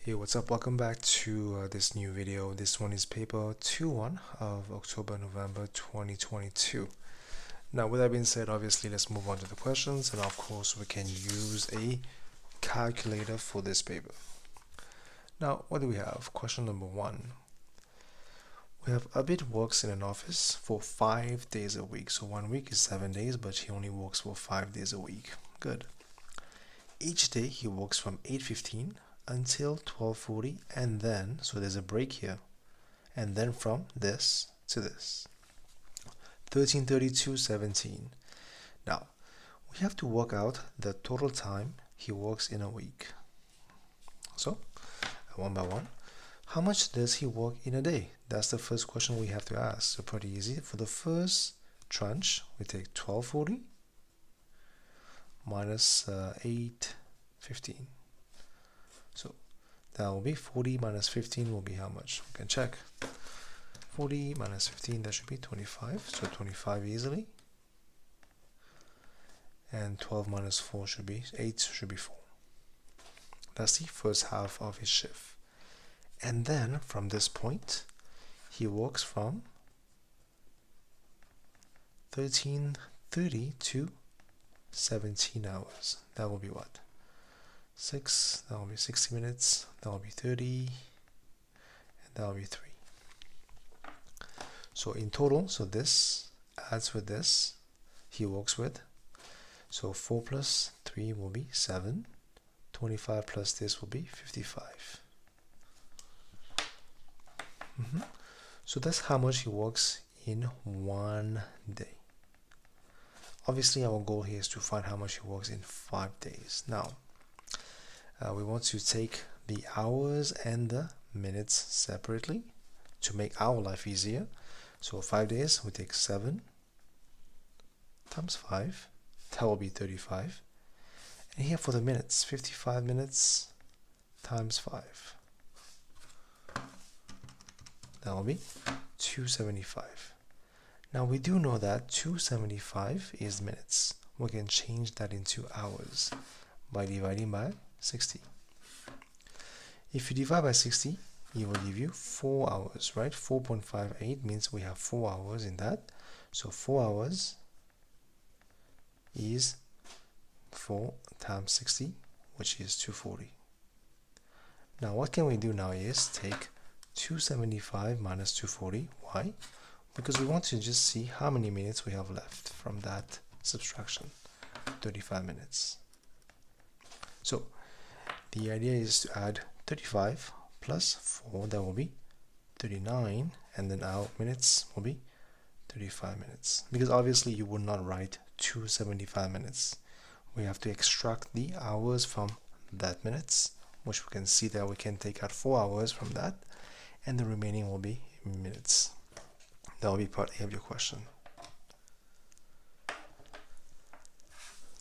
Hey, what's up? Welcome back to this new video. This one is paper 2-1 of October-November 2022. Now, with that being said, obviously, let's move on to the questions, and of course, we can use a calculator for this paper. Now, what do we have? Question number 1. We have Abid works in an office for 5 days a week. So 1 week is 7 days, but he only works for 5 days a week. Good. Each day he works from 8:15 until 12:40, and then, so there's a break here, and then from this to this. 13:30 to 17. Now, we have to work out the total time he works in a week. So, one by one, how much does he work in a day? That's the first question we have to ask. So pretty easy. For the first tranche, we take 12:40 minus 8:15. So that will be 40 minus 15 will be how much? We can check. 40 minus 15, that should be 25. So 25 easily. And 12 minus 4 should be 8, should be 4. That's the first half of his shift. And then from this point, he works from 13:30 to 17 hours. That will be what? 6, that will be 60 minutes, that will be 30, and that will be 3. So in total, so this adds with this, he works with. So 4 plus 3 will be 7, 25 plus this will be 55. So that's how much he works in 1 day. Obviously, our goal here is to find how much he works in 5 days. Now, we want to take the hours and the minutes separately to make our life easier. So 5 days, we take 7 times 5. That will be 35. And here for the minutes, 55 minutes times 5. That will be 275. Now we do know that 275 is minutes. We can change that into hours by dividing by 60. If you divide by 60, it will give you 4 hours, right? 4.58 means we have 4 hours in that. So 4 hours is 4 times 60, which is 240. Now what can we do now is take 275 minus 240. Why? Because we want to just see how many minutes we have left from that subtraction. 35 minutes. So the idea is to add 35 plus 4, that will be 39, and then our minutes will be 35 minutes. Because obviously you would not write 275 minutes. We have to extract the hours from that minutes, which we can see that we can take out 4 hours from that, and the remaining will be minutes. That will be part A of your question.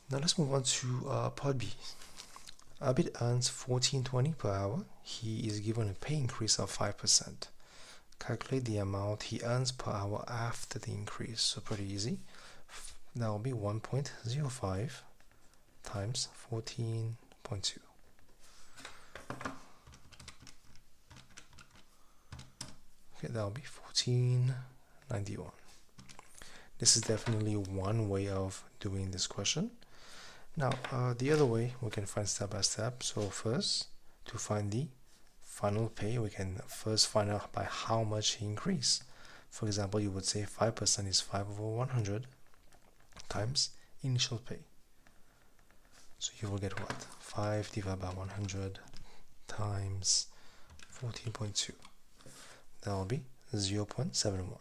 Now let's move on to part B. Abid earns $14.20 per hour. He is given a pay increase of 5%. Calculate the amount he earns per hour after the increase. So pretty easy. That will be 1.05 times 14.2. Okay, that will be 14.91. This is definitely one way of doing this question. Now, the other way we can find step by step. So first, to find the final pay, we can first find out by how much he increased. For example, you would say 5% is 5 over 100 times initial pay. So you will get what? 5 divided by 100 times 14.2. That will be 0.71.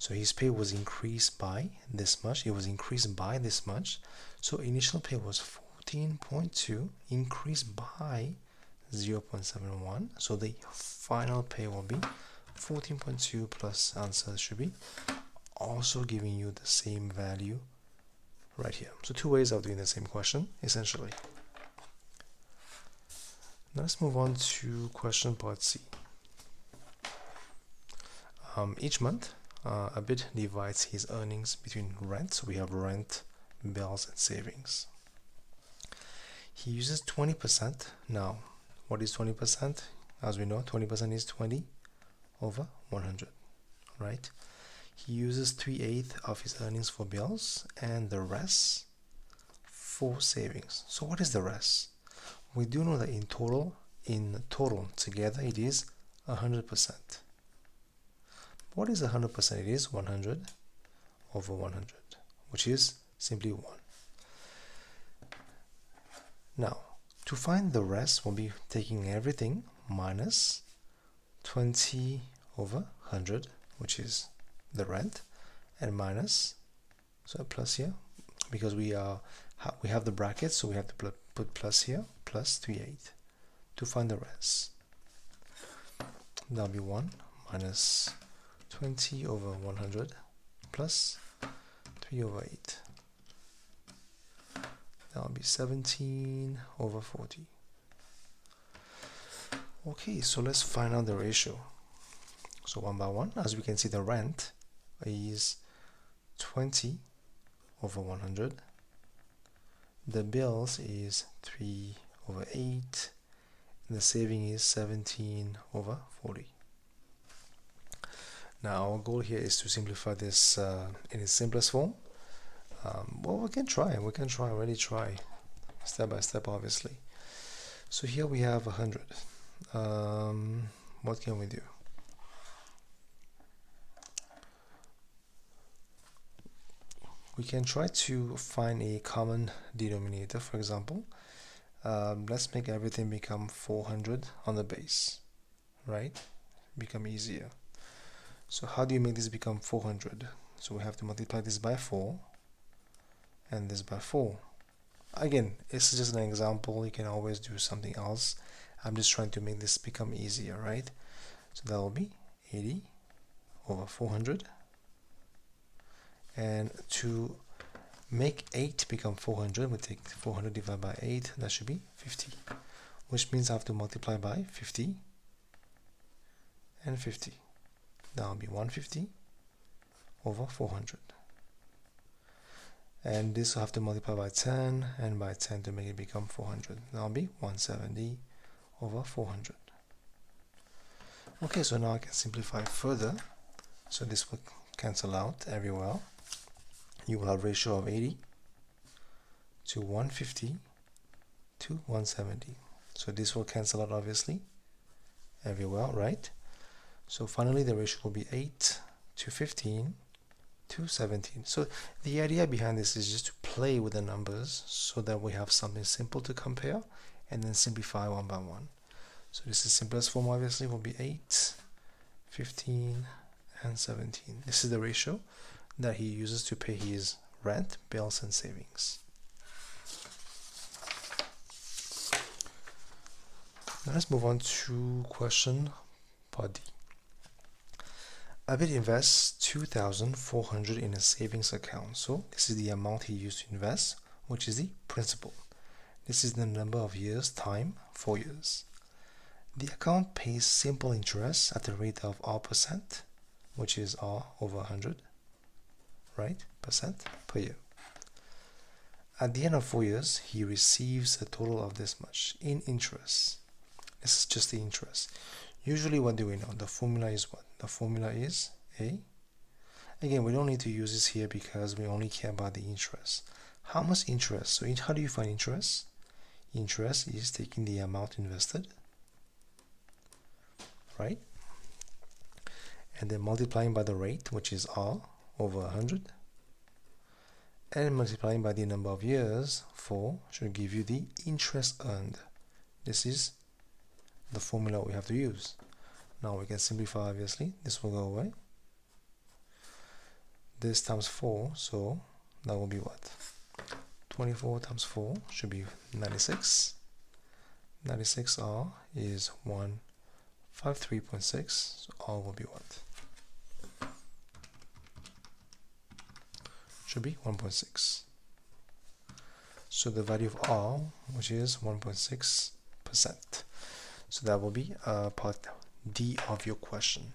So his pay was increased by this much. It was increased by this much. So initial pay was 14.2 increased by 0.71. So the final pay will be 14.2 plus answer should be also giving you the same value right here. So two ways of doing the same question essentially. Now let's move on to question part C. Each month, Abid divides his earnings between rent. So we have rent, bills, and savings. He uses 20%. Now, What is 20%? As we know, 20% is 20 over 100, right? He uses 3/8 of his earnings for bills and the rest for savings. So what is the rest? We do know that in total together it is 100%. What is 100%? It is 100 over 100, which is simply 1. Now, to find the rest, we'll be taking everything minus 20 over 100, which is the rent, and minus, so plus here, because we have the brackets, so we have to put plus here, plus 3/8 to find the rest. That'll be 1 minus 20 over 100 plus 3 over 8. That'll be 17 over 40. Okay, so let's find out the ratio. So one by one, as we can see, the rent is 20 over 100. The bills is 3 over 8. And the saving is 17 over 40. Now our goal here is to simplify this in its simplest form. Well, we can really try, step by step, obviously. So here we have 100. What can we do? We can try to find a common denominator. For example, let's make everything become 400 on the base, right? Become easier. So how do you make this become 400? So we have to multiply this by 4 and this by 4. Again, this is just an example. You can always do something else. I'm just trying to make this become easier, right? So that will be 80 over 400. And to make 8 become 400, we take 400 divided by 8. That should be 50, which means I have to multiply by 50 and 50. That will be 150 over 400. And this will have to multiply by 10 and by 10 to make it become 400. That will be 170 over 400. Okay, so now I can simplify further. So this will cancel out everywhere. You will have a ratio of 80 to 150 to 170. So this will cancel out obviously everywhere, right? So finally the ratio will be 8 to 15 to 17. So the idea behind this is just to play with the numbers so that we have something simple to compare and then simplify one by one. So this is simplest form obviously will be 8, 15 and 17. This is the ratio that he uses to pay his rent, bills and savings. Now let's move on to question part D. Abid invests 2,400 in a savings account. So this is the amount he used to invest, which is the principal. This is the number of years, time, 4 years. The account pays simple interest at the rate of R%, which is R over 100, right? Percent per year. At the end of 4 years, he receives a total of this much in interest. This is just the interest. Usually what do we know? The formula is what? The formula is A. Again, we don't need to use this here because we only care about the interest. How much interest? So how do you find interest? Interest is taking the amount invested, right? And then multiplying by the rate, which is R over 100. And multiplying by the number of years, 4, should give you the interest earned. This is the formula we have to use. Now we can simplify obviously. This will go away. This times 4, so that will be what? 24 times 4 should be 96. 96R is 153.6, so R will be what? Should be 1.6. So the value of R, which is 1.6%. So that will be part D of your question.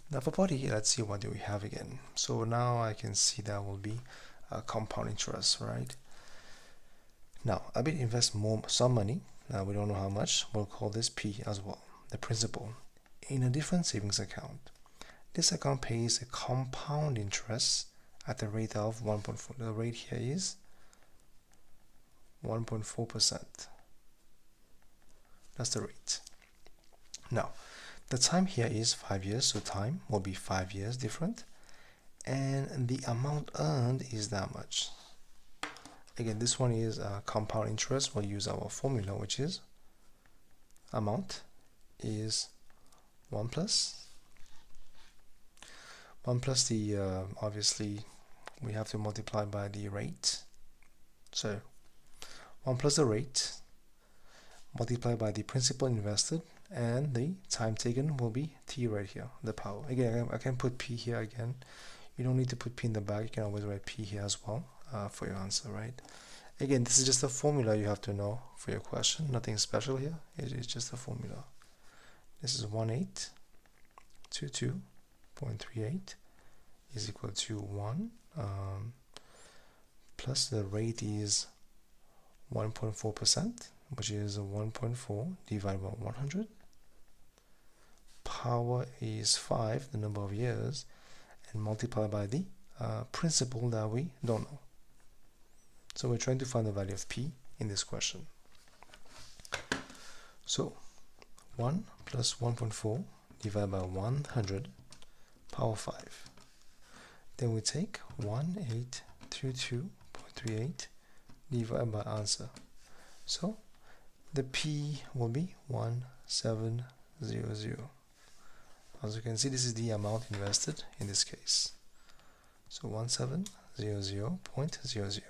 Now for part E, let's see what do we have again. So now I can see that will be compound interest, right? Now Abid invests some money Now we don't know how much. We'll call this P as well, the principal. In a different savings account, this account pays a compound interest at the rate of 1.4. The rate here is 1.4%. That's the rate. Now, the time here is 5 years, so time will be 5 years different. And the amount earned is that much. Again, this one is compound interest. We'll use our formula, which is amount is 1 plus the, obviously, we have to multiply by the rate. So 1 plus the rate multiplied by the principal invested, and the time taken will be T right here, the power. Again, I can put P here again. You don't need to put P in the back. You can always write P here as well for your answer, right? Again, this is just a formula you have to know for your question. Nothing special here. It is just a formula. This is 1822.38 is equal to 1 plus the rate is 1.4%, which is 1.4 divided by 100. Power is 5, the number of years, and multiplied by the principal that we don't know. So we're trying to find the value of P in this question. So 1 plus 1.4 divided by 100, power 5. Then we take 1822.38 divided by answer. So the P will be 1700. As you can see, this is the amount invested in this case. So 1700.00,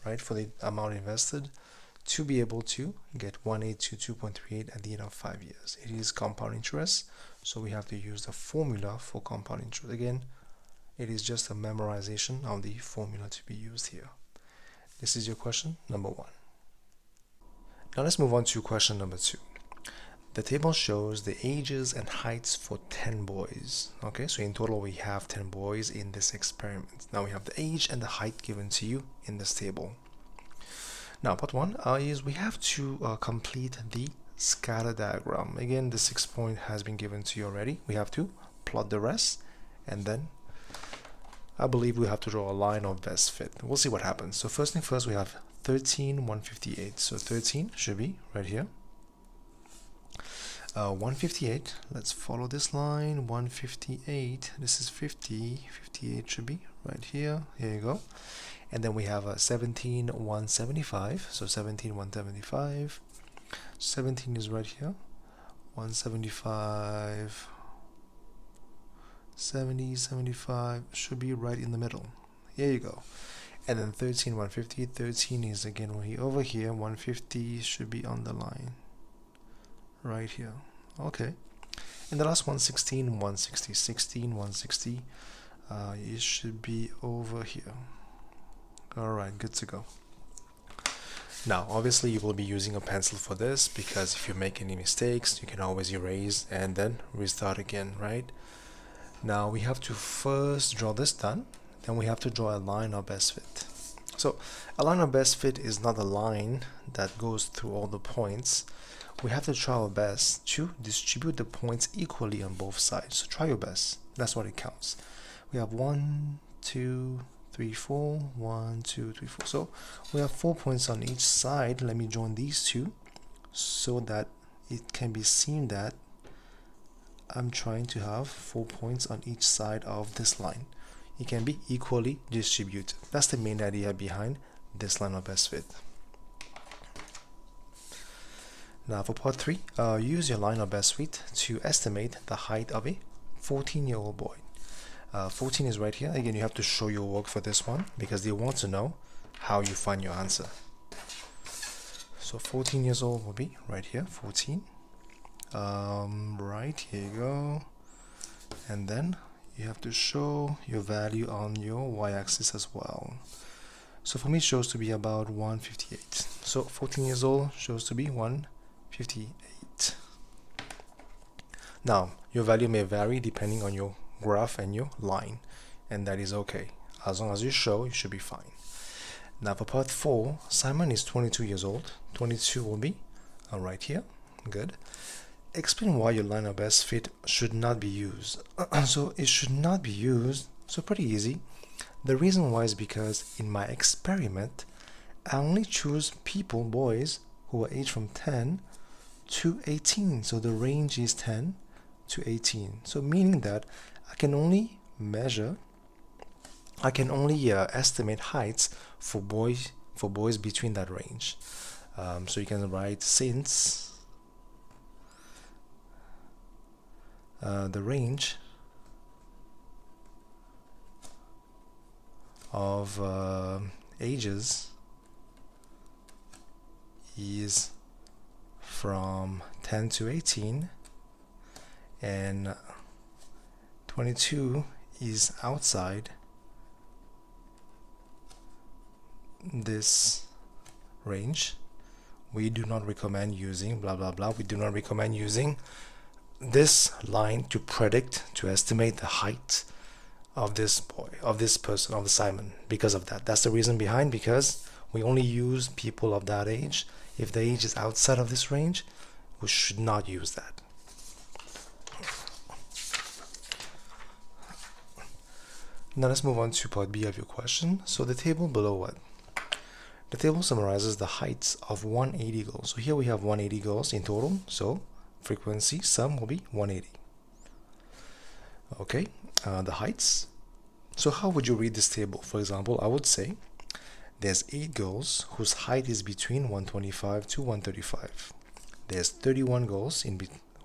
right, for the amount invested to be able to get 1822.38 at the end of 5 years. It is compound interest, so we have to use the formula for compound interest. Again, it is just a memorization of the formula to be used here. This is your question number 1. Now let's move on to question number 2. The table shows the ages and heights for 10 boys. Okay, so in total we have 10 boys in this experiment. Now we have the age and the height given to you in this table. Now part 1 is we have to complete the scatter diagram. Again, the 6 point has been given to you already. We have to plot the rest, and then I believe we have to draw a line of best fit. We'll see what happens. So first thing first, we have 13, 158. So 13 should be right here. 158, let's follow this line. 158, this is 50, 58 should be right here. Here you go. And then we have 17, 175. So 17, 175. 17 is right here. 175, 70, 75 should be right in the middle. Here you go. And then 13, 150. 13 is again over here. 150 should be on the line right here. Okay. And the last one, 16, 160. 16, 160. It should be over here. Alright, good to go. Now, obviously, you will be using a pencil for this, because if you make any mistakes, you can always erase and then restart again, right? Now, we have to first draw this done, then we have to draw a line of best fit. So, a line of best fit is not a line that goes through all the points. We have to try our best to distribute the points equally on both sides. So, try your best. That's what it counts. We have 1, 2, 3, 4, 1, 2, 3, 4. So we have 4 points on each side. Let me join these two so that it can be seen that I'm trying to have 4 points on each side of this line. It can be equally distributed. That's the main idea behind this line of best fit. Now for part 3, use your line of best fit to estimate the height of a 14-year-old boy. 14 is right here. Again, you have to show your work for this one because they want to know how you find your answer. So 14 years old will be right here, 14. Right, here you go. And then you have to show your value on your y-axis as well. So for me, it shows to be about 158. So 14 years old shows to be 158. Now, your value may vary depending on your graph and your line, and that is okay. As long as you show, you should be fine. Now for part 4, Simon is 22 years old. 22 will be right here. Good. Explain why your line of best fit should not be used. So it should not be used. So pretty easy. The reason why is because in my experiment, I only choose people, boys, who are aged from 10 to 18. So the range is 10 to 18. So meaning that I can only estimate heights for boys between that range. So you can write since the range of ages is from 10 to 18 and 22 is outside this range. We do not recommend using blah blah blah. We do not recommend using this line to predict, to estimate the height of this boy, of this person, of Simon, because of that. That's the reason behind, because we only use people of that age. If the age is outside of this range, we should not use that. Now let's move on to part B of your question. So the table below what? The table summarizes the heights of 180 girls. So here we have 180 girls in total. So frequency sum will be 180. Okay, the heights. So how would you read this table? For example, I would say there's 8 girls whose height is between 125 to 135. There's 31 girls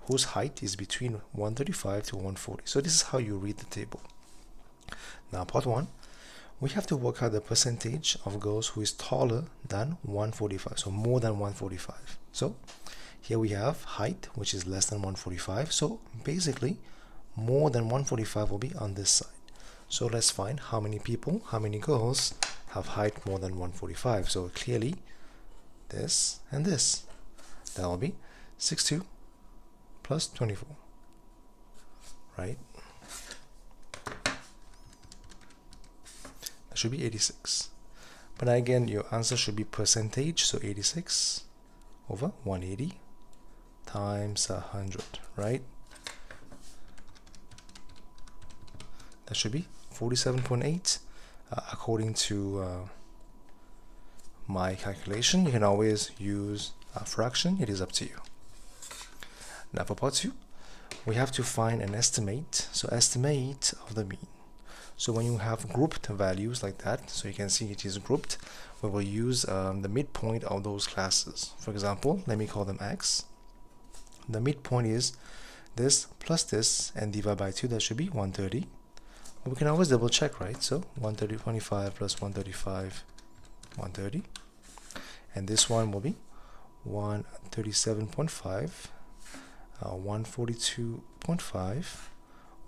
whose height is between 135 to 140. So this is how you read the table. Now part 1, we have to work out the percentage of girls who is taller than 145, so more than 145. So here we have height, which is less than 145. So basically more than 145 will be on this side. So let's find how many girls have height more than 145. So clearly this and this. That will be 62 plus 24, right? That should be 86. But again, your answer should be percentage. So 86 over 180 times 100, right? That should be 47.8 according to my calculation. You can always use a fraction. It is up to you. Now for part 2, we have to find an estimate. So estimate of the mean. So when you have grouped values like that, so you can see it is grouped, we will use the midpoint of those classes. For example, let me call them x. The midpoint is this plus this and divide by 2. That should be 130. We can always double check, right? So 130.25 plus 135, 130. And this one will be 137.5, 142.5,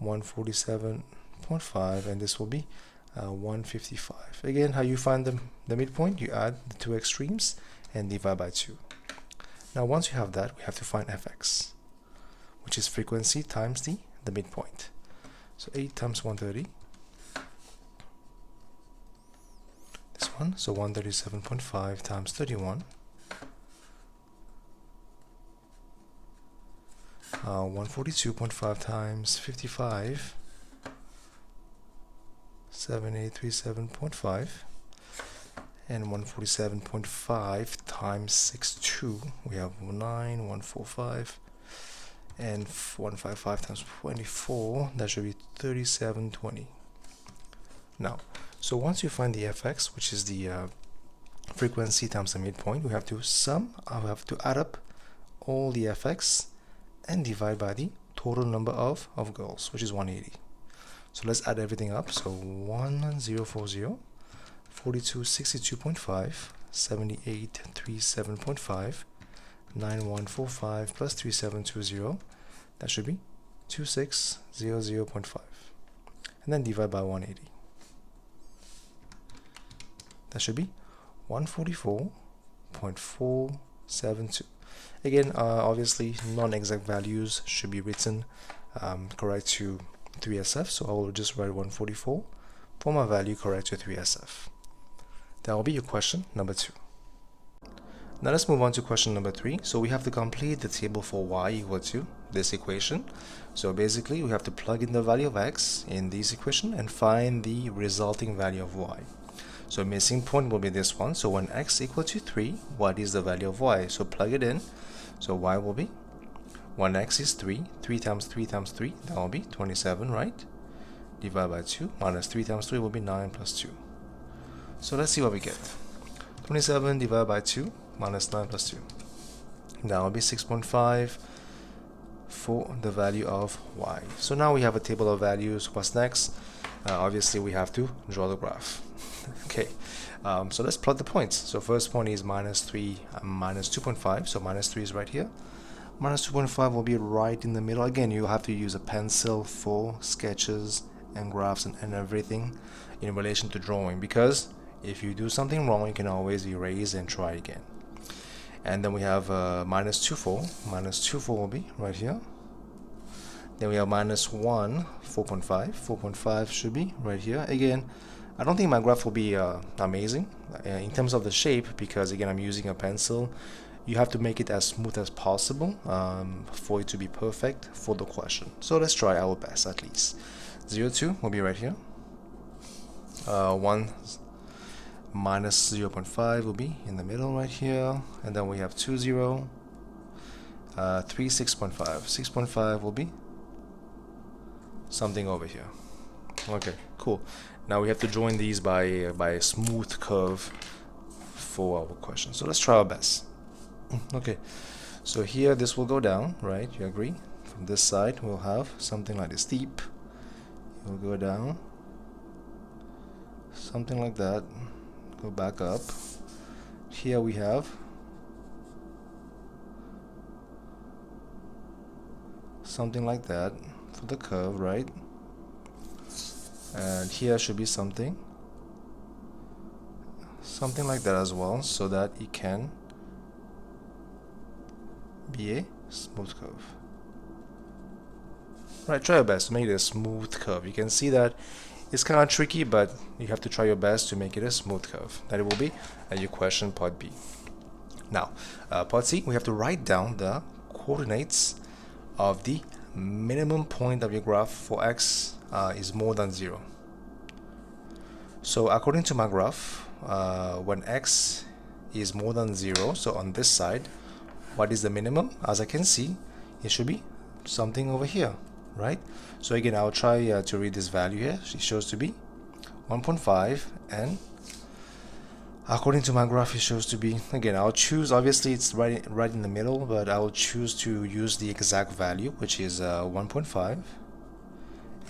147.5, and this will be 155. Again, how you find the midpoint? You add the two extremes and divide by 2. Now once you have that, we have to find fx, which is frequency times the midpoint. So 8 times 130, this one, so 137.5 times 31, 142.5 times 55, 7837.5, and 147.5 times 62, we have 9145, and 155 times 24, that should be 3720. Now, so once you find the fx, which is the frequency times the midpoint, we have to add up all the fx and divide by the total number of girls, which is 180. So let's add everything up. So 1040, 4262.5, 7837.5, 9145 plus 3720, that should be 2600.5, and then divide by 180. That should be 144.472. Again, obviously non-exact values should be written correct to 3SF, so I will just write 144 for my value correct to 3SF. That will be your question number 2. Now let's move on to question number 3. So we have to complete the table for y equal to this equation. So basically we have to plug in the value of x in this equation and find the resulting value of y. So missing point will be this one. So when x equal to 3, what is the value of y? So plug it in. So y will be, when x is 3, 3 times 3 times 3, that will be 27, right? Divided by 2, minus 3 times 3 will be 9 plus 2. So let's see what we get. 27 divided by 2 minus 9 plus 2. That will be 6.5 for the value of y. So now we have a table of values. What's next? Obviously we have to draw the graph. Okay, so let's plot the points. So first point is minus 3, minus 2.5. So minus 3 is right here. Minus 2.5 will be right in the middle. Again, you have to use a pencil for sketches and graphs and everything in relation to drawing, because if you do something wrong, you can always erase and try again. And then we have minus 2.4. Minus 2.4 will be right here. Then we have minus 1, 4.5. 4.5 should be right here. Again, I don't think my graph will be amazing in terms of the shape, because again, I'm using a pencil. You have to make it as smooth as possible for it to be perfect for the question. So let's try our best at least. 0.2 will be right here. 1 minus 0.5 will be in the middle right here. And then we have 2, 0. 3, 6.5. 6.5 will be something over here. Okay, cool. Now we have to join these by a smooth curve for our question. So let's try our best. Okay, so here this will go down, right? You agree? From this side we'll have something like this. Steep. It will go down, something like that. Go back up. Here we have something like that for the curve, right? And here should be something like that as well, so that it can be a smooth curve. Right, try your best to make it a smooth curve. You can see that it's kind of tricky, but you have to try your best to make it a smooth curve. That it will be your question part B. Now, part C, we have to write down the coordinates of the minimum point of your graph for x is more than 0. So according to my graph, when x is more than 0, so on this side, what is the minimum? As I can see, it should be something over here, right? So again, I'll try to read this value here. It shows to be 1.5, and according to my graph, it shows to be, again, I'll choose, obviously it's right in the middle, but I'll choose to use the exact value, which is 1.5,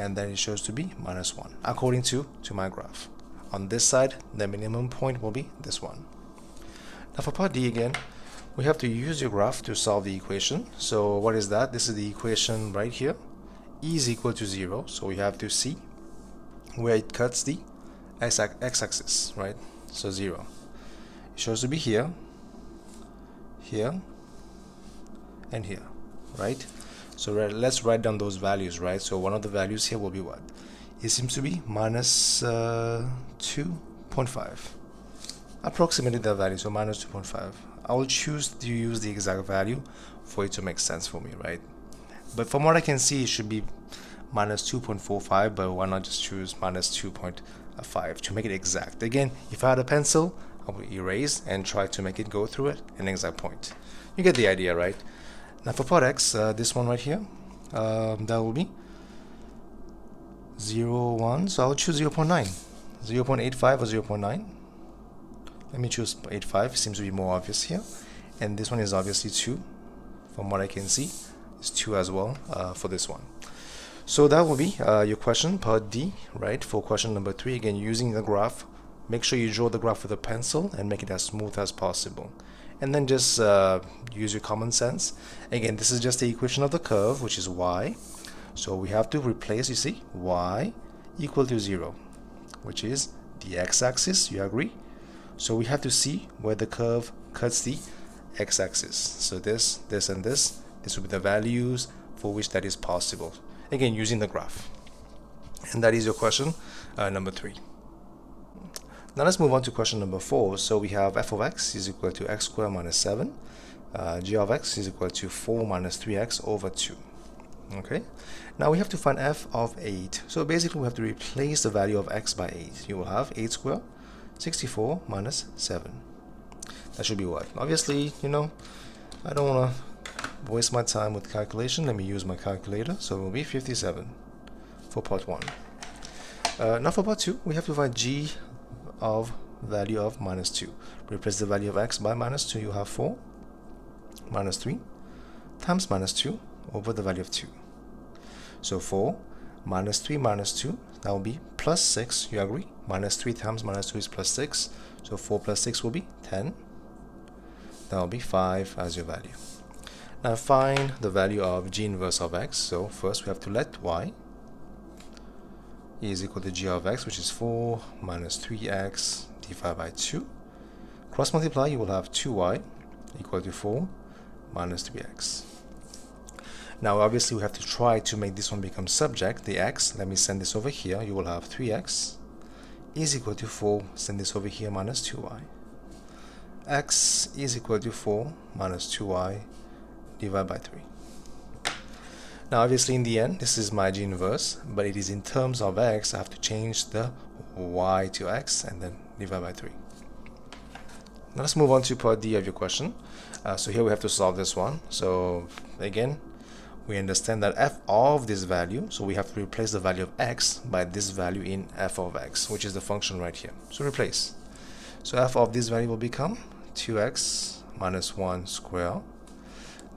and then it shows to be minus 1, according to my graph. On this side, the minimum point will be this one. Now for part D again, we have to use your graph to solve the equation. So what is that? This is the equation right here. E is equal to 0, so we have to see where it cuts the x-axis, right? So 0. It shows to be here, here, and here, right? So let's write down those values, right? So one of the values here will be what? It seems to be minus 2.5. Approximately that value, so minus 2.5. I will choose to use the exact value for it to make sense for me, right? But from what I can see, it should be minus 2.45, but why not just choose minus 2.5 to make it exact? Again, if I had a pencil, I would erase and try to make it go through it an exact point. You get the idea, right? Now for part X, this one right here, that will be 0.1, so I'll choose 0.9, 0.85 or 0.9. Let me choose 0.85, seems to be more obvious here. And this one is obviously 2, from what I can see. It's 2 as well for this one. So that will be your question, part D, right? For question number 3, again, using the graph, make sure you draw the graph with a pencil and make it as smooth as possible. And then just use your common sense. Again, this is just the equation of the curve, which is y. So we have to replace, you see, y equal to 0, which is the x-axis, you agree? So we have to see where the curve cuts the x-axis. So this, and this will be the values for which that is possible. Again, using the graph. And that is your question number 3. Now let's move on to question number 4. So we have f of x is equal to x squared minus 7. G of x is equal to 4 minus 3x over 2. Okay, now we have to find f of 8. So basically we have to replace the value of x by 8. You will have 8 squared, 64 minus 7. That should be what? Obviously, you know, I don't want to waste my time with calculation. Let me use my calculator. So it will be 57 for part 1. Now for part 2, we have to find g of value of minus 2. Replace the value of x by minus 2. You have 4 minus 3 times minus 2 over the value of 2. So 4 minus 3 minus 2, that will be plus 6. You agree? Minus 3 times minus 2 is plus 6. So 4 plus 6 will be 10. That will be 5 as your value. Now find the value of g inverse of x. So first we have to let y is equal to g of x, which is 4 minus 3x divided by 2. Cross multiply, you will have 2y equal to 4 minus 3x. Now obviously we have to try to make this one become subject, the x. Let me send this over here. You will have 3x is equal to 4, send this over here, minus 2y. X is equal to 4 minus 2y divided by 3. Now obviously in the end this is my g inverse, but it is in terms of x. I have to change the y to x and then divide by 3. Now let's move on to part D of your question. So here we have to solve this one. So again, we understand that f of this value, so we have to replace the value of x by this value in f of x, which is the function right here. So replace. So f of this value will become 2x minus 1 square.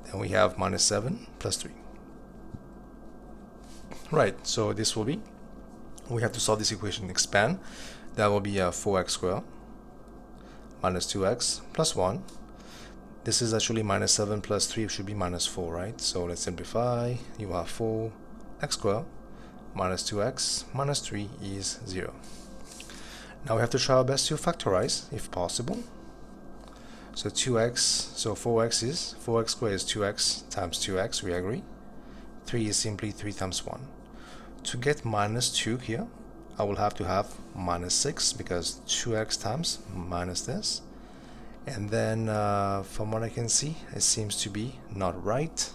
Then we have minus 7 plus 3. Right, so this will be, we have to solve this equation, expand. That will be 4x squared minus 2x plus 1. This is actually minus 7 plus 3, should be minus 4, right? So let's simplify. You have 4x squared minus 2x minus 3 is 0. Now we have to try our best to factorize if possible. So 2x, so 4x squared is 2x times 2x, we agree. 3 is simply 3 times 1. To get minus 2 here, I will have to have minus 6 because 2x times minus this. And then from what I can see, it seems to be not right.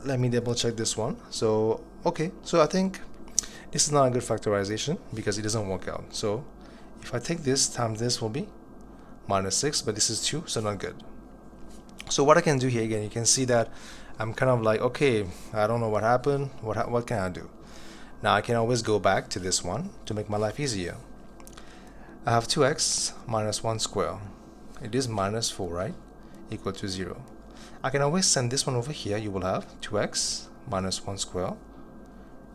Let me double check this one. So okay, so I think this is not a good factorization because it doesn't work out. So if I take this times this will be minus 6, but this is 2, so not good. So what I can do here, again, you can see that I'm kind of like, okay, I don't know what happened. What can I do? Now I can always go back to this one to make my life easier. I have 2x minus 1 square. It is minus 4, right? Equal to 0. I can always send this one over here. You will have 2x minus 1 square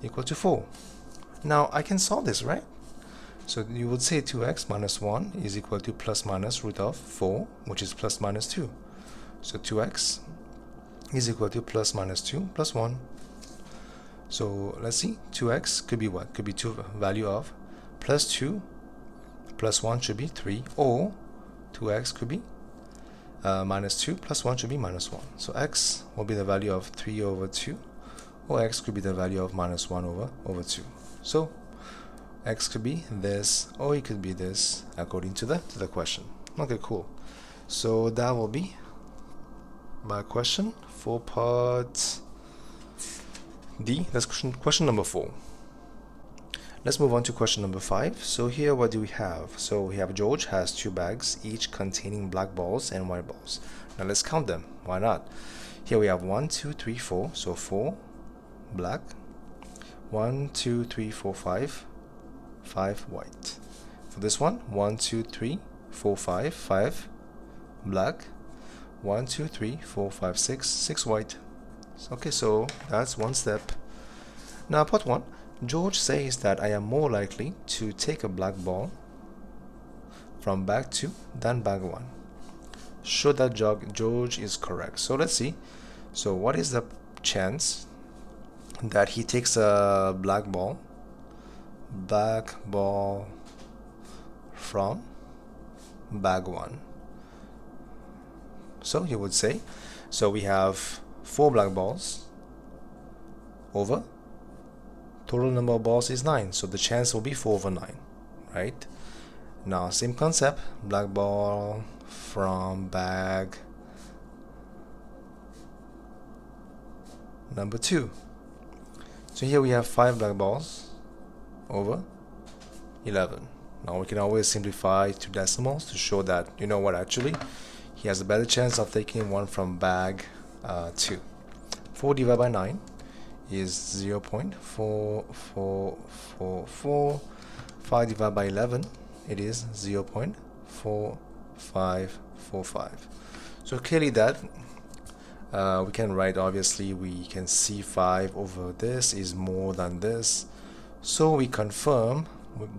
equal to 4. Now I can solve this, right? So you would say 2x minus 1 is equal to plus minus root of 4, which is plus minus 2. So 2x is equal to plus minus 2 plus 1. So let's see, 2x could be what? Could be 2 value of plus 2 plus 1 should be 3, or 2x could be minus 2 plus 1 should be minus 1. So x will be the value of 3 over 2, or x could be the value of minus 1 over 2. So x could be this, or it could be this, according to the question. Okay, cool. So that will be my question for part D. That's question number 4. Let's move on to question number 5. So here, what do we have? So we have George has 2 bags, each containing black balls and white balls. Now let's count them. Why not? Here we have 1, 2, 3, 4. So 4 black. 1, 2, 3, 4, 5. 5 white. For this one, 1, 2, 3, 4, 5. 5 black. 1, 2, 3, 4, 5, 6. 6 white. Okay, so that's one step. Now part 1. George says that I am more likely to take a black ball from bag 2 than bag 1. Show that George is correct. So let's see. So what is the chance that he takes a black ball from bag 1? So you would say, so we have 4 black balls over total number of balls is 9, so the chance will be 4 over 9, right? Now same concept, black ball from bag number 2. So here we have 5 black balls over 11. Now we can always simplify to decimals to show that, you know what, actually he has a better chance of taking one from bag 2. 4 divided by 9 is 0.4444. 5 divided by 11, it is 0.4545. So clearly that we can write, obviously we can see 5 over this is more than this. So we confirm,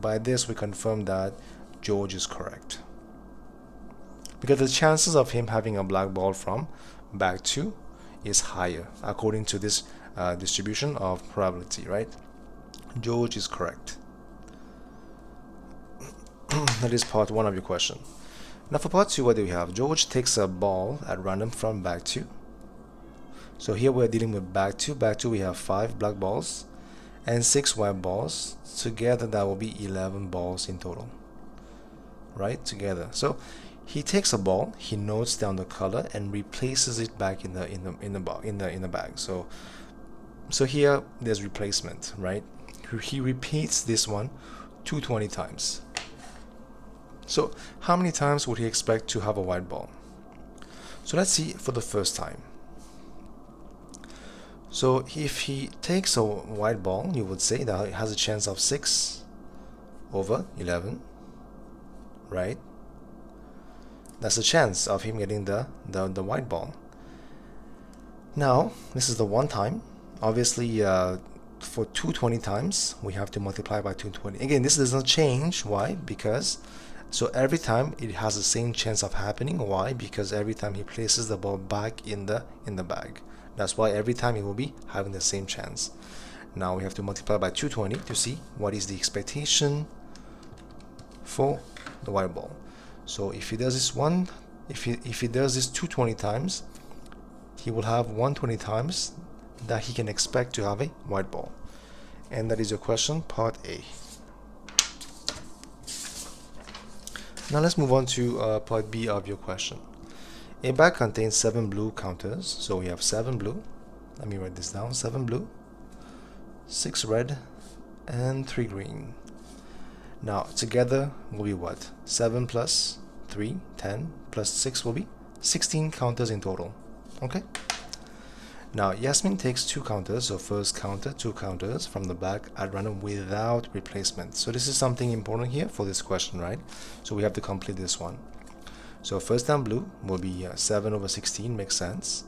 by this we confirm that George is correct. Because the chances of him having a black ball from bag 2 is higher according to this distribution of probability, right? George is correct. That is part 1 of your question. Now for part 2, what do we have? George takes a ball at random from bag 2. So here we're dealing with bag 2. Bag 2 we have 5 black balls and 6 white balls. Together that will be 11 balls in total, right? Together. So he takes a ball, he notes down the color and replaces it back in the bag. So here there's replacement, right? He repeats this one 220 times. So how many times would he expect to have a white ball? So let's see for the first time. So if he takes a white ball, you would say that it has a chance of 6 over 11, right? That's the chance of him getting the white ball. Now this is the one time. Obviously for 220 times we have to multiply by 220. Again, this does not change. Why? Because so every time it has the same chance of happening. Why? Because every time he places the ball back in the bag. That's why every time it will be having the same chance. Now we have to multiply by 220 to see what is the expectation for the white ball. So if he does this if he does this 220 times, he will have 120 times that he can expect to have a white ball. And that is your question, part A. Now let's move on to part B of your question. A bag contains 7 blue counters, so we have 7 blue. Let me write this down. 7 blue, 6 red, and 3 green. Now together will be what? 7 plus 3, 10, plus 6 will be 16 counters in total. Okay? Now Yasmin takes 2 counters, so first counter, 2 counters from the bag at random without replacement. So this is something important here for this question, right? So we have to complete this one. So first time blue will be 7 over 16, makes sense.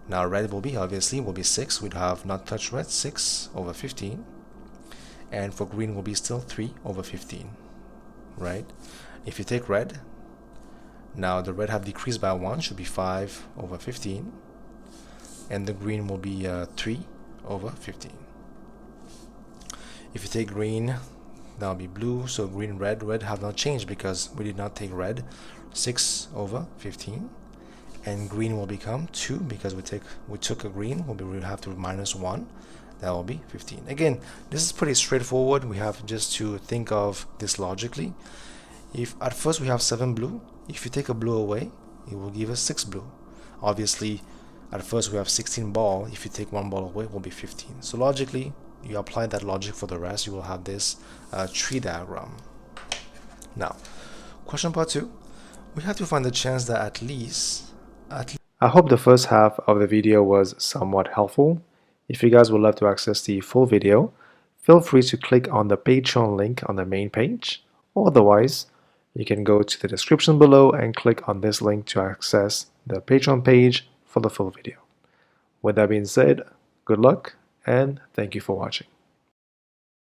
Now red will be, obviously, will be 6. We'd have not touched red, 6 over 15. And for green will be still 3 over 15, right? If you take red, now the red have decreased by 1, should be 5 over 15. And the green will be 3 over 15. If you take green, that'll be blue. So green, red have not changed because we did not take red. 6 over 15, and green will become 2 because we took a green. We'll have to minus 1. That will be 15. Again, this is pretty straightforward. We have just to think of this logically. If at first we have 7 blue, if you take a blue away, it will give us 6 blue. Obviously, at first we have 16 ball. If you take 1 ball away, it will be 15. So logically, you apply that logic for the rest, you will have this tree diagram. Now, question part 2. We have to find the chance that at least. I hope the first half of the video was somewhat helpful. If you guys would love to access the full video, feel free to click on the Patreon link on the main page, or otherwise, you can go to the description below and click on this link to access the Patreon page for the full video. With that being said, good luck and thank you for watching.